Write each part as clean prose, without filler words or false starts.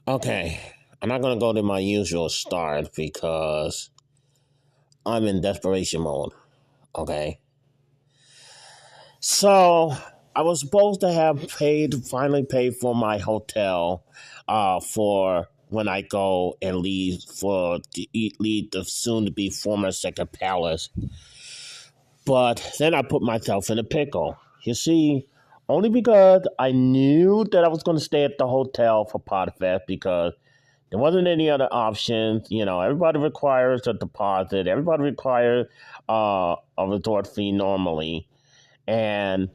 Okay, I'm not gonna go to my usual start because I'm in desperation mode. Okay, so I was supposed to have finally paid for my hotel, for when I go and leave leave the soon to be former Second Palace. But then I put myself in a pickle. You see, only because I knew that I was going to stay at the hotel for Podfest because there wasn't any other options. You know, everybody requires a deposit. Everybody requires a resort fee normally, and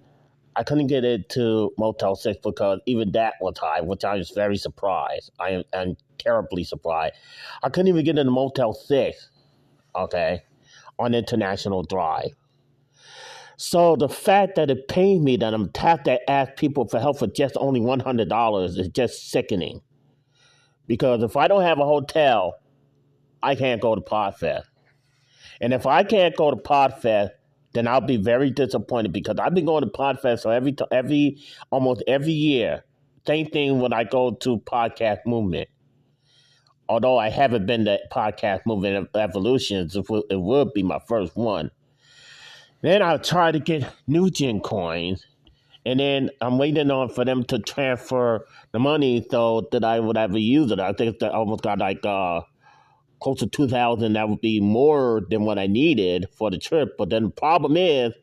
I couldn't get it to Motel Six because even that was high, which I was very surprised. I'm terribly surprised. I couldn't even get into Motel Six. Okay, on International Drive. So the fact that it pains me that I'm have to ask people for help for just only $100 is just sickening. Because if I don't have a hotel, I can't go to Podfest. And if I can't go to Podfest, then I'll be very disappointed because I've been going to Podfest so almost every year. Same thing when I go to Podcast Movement. Although I haven't been to Podcast Movement Evolutions, it would be my first one. Then I'll try to get New Gen coins, and then I'm waiting on for them to transfer the money so that I would ever use it. I think that I almost got like close to 2,000. That would be more than what I needed for the trip. But then the problem is,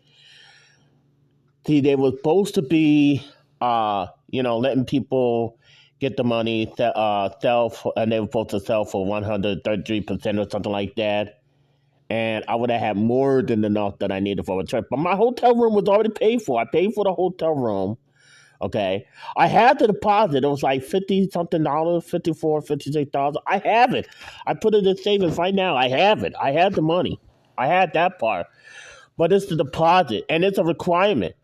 see, they were supposed to be, letting people get the money, sell, and they were supposed to sell for 133% or something like that. And I would have had more than enough that I needed for a trip. But my hotel room was already paid for. I paid for the hotel room. Okay. I had the deposit. It was like 50 something dollars, 54, $56. I have it. I put it in savings right now. I have it. I had the money. I had that part. But it's the deposit and it's a requirement.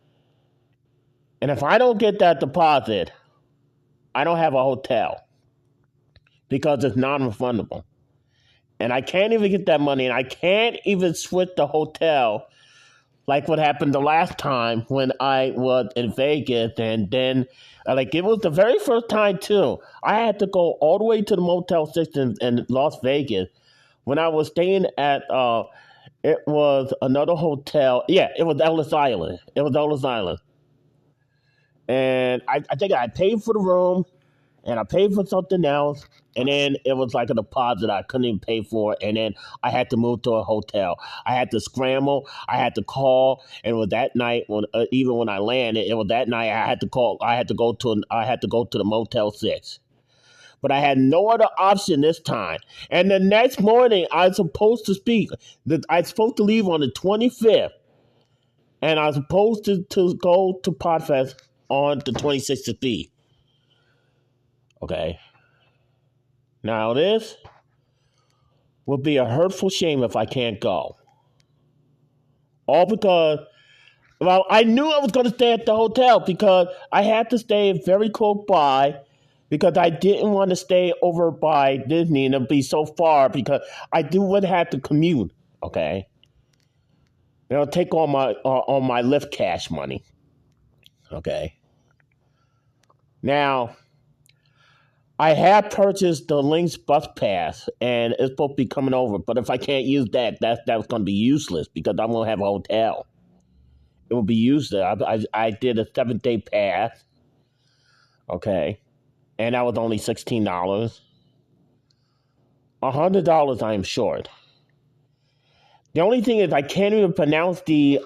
And if I don't get that deposit, I don't have a hotel because it's non refundable. And I can't even get that money and I can't even switch the hotel like what happened the last time when I was in Vegas, and then like it was the very first time too. I had to go all the way to the Motel Six in Las Vegas when I was staying at. It was another hotel. Yeah, it was Ellis Island. It was Ellis Island, and I think I paid for the room and I paid for something else, and then it was like a deposit I couldn't even pay for, and then I had to move to a hotel. I had to scramble. I had to call, and it was that night when even when I landed, it was that night I had to call. I had to go to the Motel Six, but I had no other option this time. And the next morning, I was supposed to speak. I was supposed to leave on the 25th, and I was supposed to go to Podfest on the 26th to speak. Okay. Now this would be a hurtful shame if I can't go. All because, well, I knew I was going to stay at the hotel because I had to stay very close by because I didn't want to stay over by Disney and it'd be so far because would have to commute. Okay, take all my Lyft cash money. Okay, now I have purchased the Lynx bus pass, and it's supposed to be coming over. But if I can't use that's going to be useless because I won't have a hotel. It will be useless. I did a 7-day pass, okay, and that was only $16. $100 I am short. The only thing is I can't even pronounce the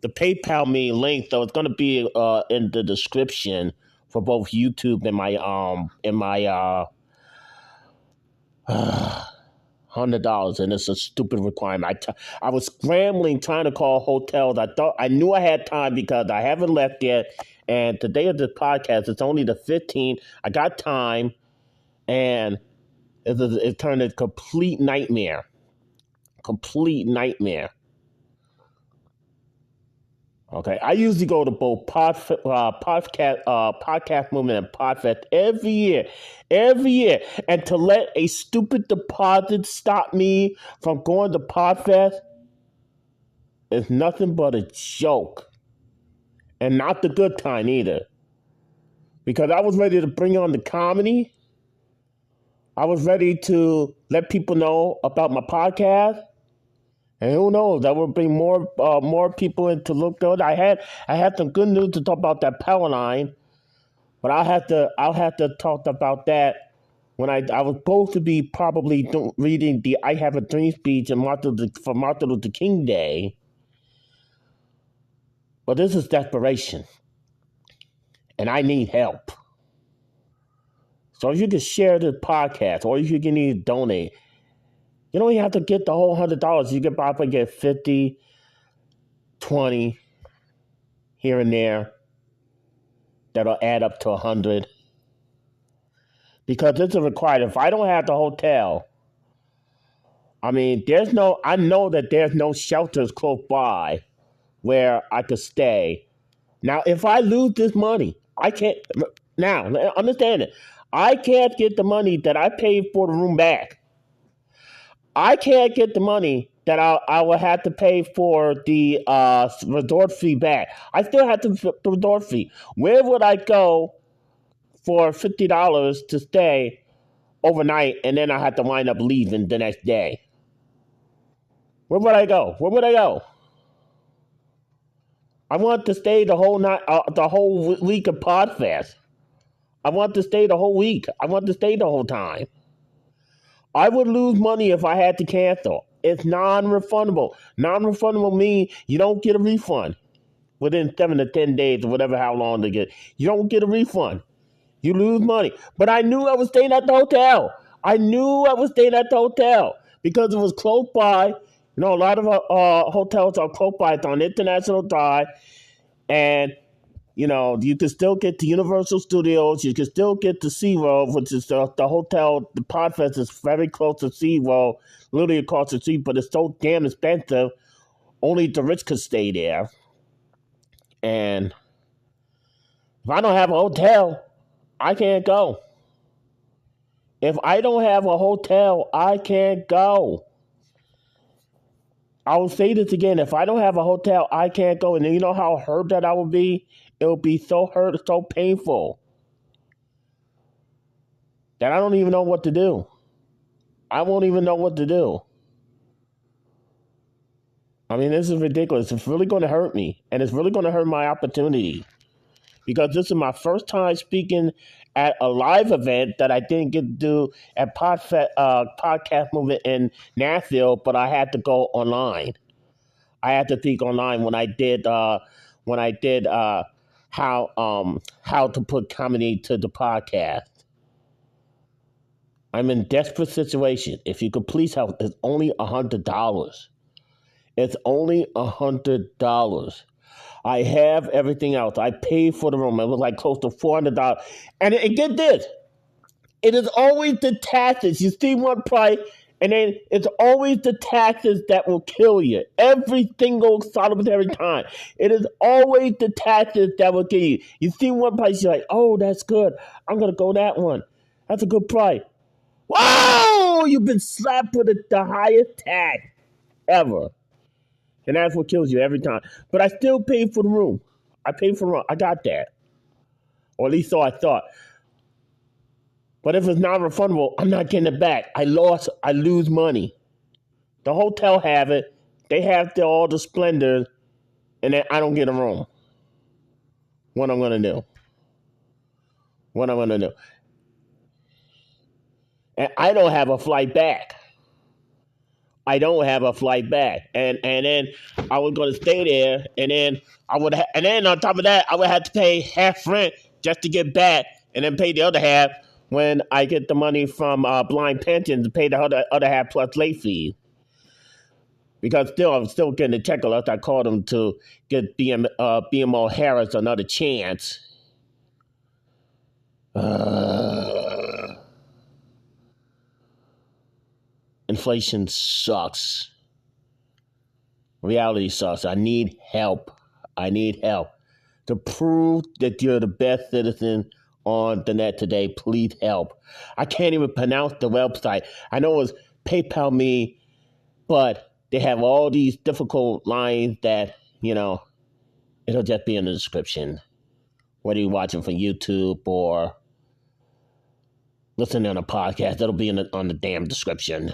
PayPal me link, so it's going to be in the description for both YouTube and my $100, and it's a stupid requirement. I was scrambling trying to call hotels. I knew I had time because I haven't left yet, and today of this podcast it's only the 15th. I got time, and it turned a complete nightmare. Complete nightmare. Okay, I usually go to both podcast movement and Podfest every year, and to let a stupid deposit stop me from going to Podfest is nothing but a joke, and not the good kind either. because I was ready to bring on the comedy. I was ready to let people know about my podcast. And who knows? That will bring more people in to look good. I had some good news to talk about that power line, but I'll have to talk about that when I was supposed to be probably reading the "I Have a Dream" speech for Martin Luther King Day, but this is desperation, and I need help. So if you can share this podcast, or if you can even donate, you don't even have to get the whole $100. You can probably get 50, 20 here and there. That'll add up to 100. Because it's a required. If I don't have the hotel, I mean, I know that there's no shelters close by where I could stay. Now, if I lose this money, I can't, now, understand it. I can't get the money that I paid for the room back. I can't get the money that I will have to pay for the resort fee back. I still have the resort fee. Where would I go for $50 to stay overnight, and then I had to wind up leaving the next day? Where would I go? Where would I go? I want to stay the whole night, the whole week of Podfest. I want to stay the whole week. I want to stay the whole time. I would lose money if I had to cancel. It's non-refundable. Non-refundable means you don't get a refund within 7 to 10 days or whatever, how long they get. You don't get a refund. You lose money. But I knew I was staying at the hotel. I knew I was staying at the hotel because it was close by. You know, a lot of hotels are close by. It's on International Drive. And, you know, you can still get to Universal Studios. You can still get to SeaWorld, which is the hotel. The Podfest is very close to SeaWorld, literally across the street, but it's so damn expensive. Only the rich could stay there. And if I don't have a hotel, I can't go. If I don't have a hotel, I can't go. I will say this again. If I don't have a hotel, I can't go. And you know how hurt that I will be? It will be so hurt, so painful that I don't even know what to do. I won't even know what to do. I mean, this is ridiculous. It's really going to hurt me. And it's really going to hurt my opportunity. Because this is my first time speaking at a live event that I didn't get to do at Podcast Movement in Nashville, but I had to go online. I had to speak online when I did how to put comedy to the podcast. I'm in desperate situation. If you could please help, it's only $100. It's only $100. I have everything else. I paid for the room. It was like close to $400. And get this. It is always the taxes. You see one price, and then it's always the taxes that will kill you. Every single solitary time. It is always the taxes that will kill you. You see one price, you're like, oh, that's good. I'm going to go that one. That's a good price. Wow! You've been slapped with the highest tax ever. And that's what kills you every time. But I still paid for the room. I paid for the room. I got that. Or at least so I thought. But if it's non-refundable, I'm not getting it back. I lose money. The hotel have it. They have all the splendor. And then I don't get a room. What I'm going to do? What I'm going to do? And I don't have a flight back. I don't have a flight back, and then I was going to stay there, and then and then on top of that, I would have to pay half rent just to get back, and then pay the other half when I get the money from Blind Pensions to pay the other half plus late fees. Because I'm still getting a check unless I called them to get BMO Harris another chance. Inflation sucks. Reality sucks. I need help. I need help. To prove that you're the best citizen on the net today, please help. I can't even pronounce the website. I know it's PayPal Me, but they have all these difficult lines that, you know, it'll just be in the description. whether you're watching from YouTube or listening on a podcast, that'll be on the damn description.